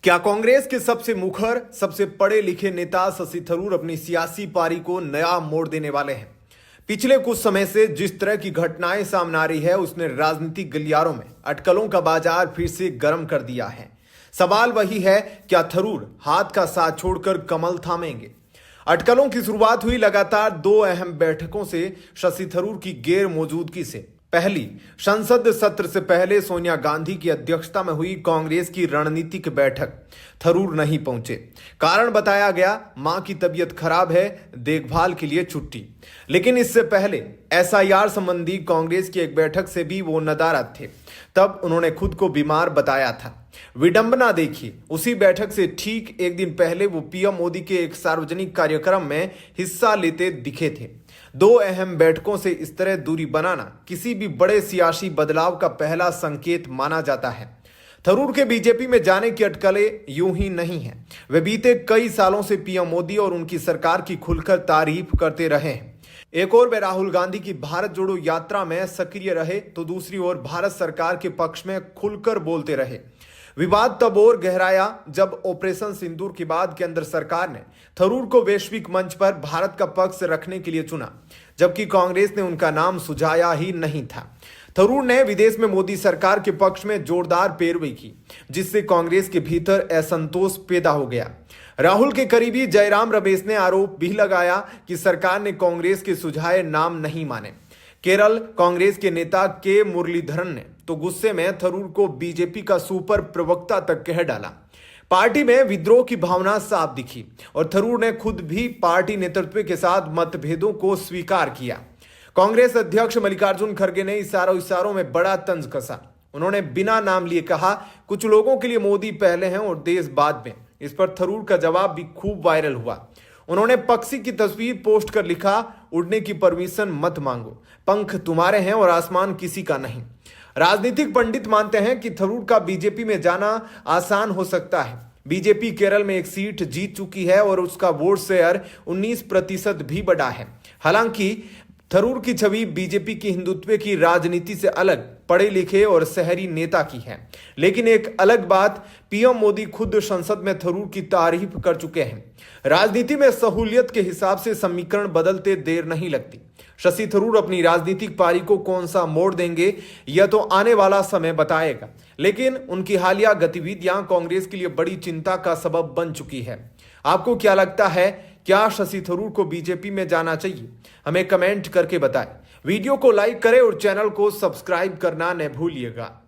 क्या कांग्रेस के सबसे मुखर, सबसे पढ़े लिखे नेता शशि थरूर अपनी सियासी पारी को नया मोड़ देने वाले हैं? पिछले कुछ समय से जिस तरह की घटनाएं सामने आ रही है, उसने राजनीतिक गलियारों में अटकलों का बाजार फिर से गर्म कर दिया है। सवाल वही है, क्या थरूर हाथ का साथ छोड़कर कमल थामेंगे? अटकलों की शुरुआत हुई लगातार दो अहम बैठकों से, शशि थरूर की गैर मौजूदगी से। पहली, संसद सत्र से पहले सोनिया गांधी की अध्यक्षता में हुई कांग्रेस की रणनीतिक बैठक। थरूर नहीं पहुंचे। कारण बताया गया, मां की तबीयत खराब है, देखभाल के लिए छुट्टी। लेकिन इससे पहले एसआईआर संबंधी कांग्रेस की एक बैठक से भी वो नदारद थे। तब उन्होंने खुद को बीमार बताया था। विडंबना देखिए, उसी बैठक से ठीक एक दिन पहले वो पीएम मोदी के एक सार्वजनिक कार्यक्रम में हिस्सा लेते दिखे थे। दो अहम बैठकों से इस तरह दूरी बनाना किसी भी बड़े सियासी बदलाव का पहला संकेत माना जाता है। थरूर के बीजेपी में जाने की अटकलें यूं ही नहीं हैं। वे बीते कई सालों से पीएम मोदी और उनकी सरकार की खुलकर तारीफ करते रहे हैं। एक ओर वे राहुल गांधी की भारत जोड़ो यात्रा में सक्रिय रहे, तो दूसरी ओर भारत सरकार के पक्ष में खुलकर बोलते रहे। विवाद तब और गहराया जब ऑपरेशन सिंदूर के बाद केंद्र सरकार ने थरूर को वैश्विक मंच पर भारत का पक्ष रखने के लिए चुना, जबकि कांग्रेस ने उनका नाम सुझाया ही नहीं था। थरूर ने विदेश में मोदी सरकार के पक्ष में जोरदार पैरवी की, जिससे कांग्रेस के भीतर असंतोष पैदा हो गया। राहुल के करीबी जयराम रमेश ने आरोप भी लगाया कि सरकार ने कांग्रेस के सुझाए नाम नहीं माने। केरल कांग्रेस के नेता के मुरलीधरन ने तो गुस्से में थरूर को बीजेपी का सुपर प्रवक्ता तक कह डाला। पार्टी में विद्रोह की भावना साफ दिखी और थरूर ने खुद भी पार्टी नेतृत्व के साथ मतभेदों को स्वीकार किया। कांग्रेस अध्यक्ष मल्लिकार्जुन खड़गे ने इशारों में बड़ा तंज कसा। उन्होंने बिना नाम लिए कहा, कुछ लोगों के लिए मोदी पहले हैं और देश बाद में। इस पर थरूर का जवाब भी खूब वायरल हुआ। उन्होंने पक्षी की तस्वीर पोस्ट कर लिखा, उड़ने की परमिशन मत मांगो, पंख तुम्हारे हैं और आसमान किसी का नहीं। राजनीतिक पंडित मानते हैं कि थरूर का बीजेपी में जाना आसान हो सकता है। बीजेपी केरल में एक सीट जीत चुकी है और उसका वोट शेयर 19% भी बढ़ा है। हालांकि थरूर की छवि बीजेपी की हिंदुत्व की राजनीति से अलग, पढ़े लिखे और शहरी नेता की है। लेकिन एक अलग बात, पीएम मोदी खुद संसद में थरूर की तारीफ कर चुके हैं। राजनीति में सहूलियत के हिसाब से समीकरण बदलते देर नहीं लगती। शशि थरूर अपनी राजनीतिक पारी को कौन सा मोड़ देंगे, यह तो आने वाला समय बताएगा। लेकिन उनकी हालिया गतिविधियां कांग्रेस के लिए बड़ी चिंता का सबब बन चुकी है। आपको क्या लगता है, क्या शशि थरूर को बीजेपी में जाना चाहिए? हमें कमेंट करके बताएं। वीडियो को लाइक करें और चैनल को सब्सक्राइब करना न भूलिएगा।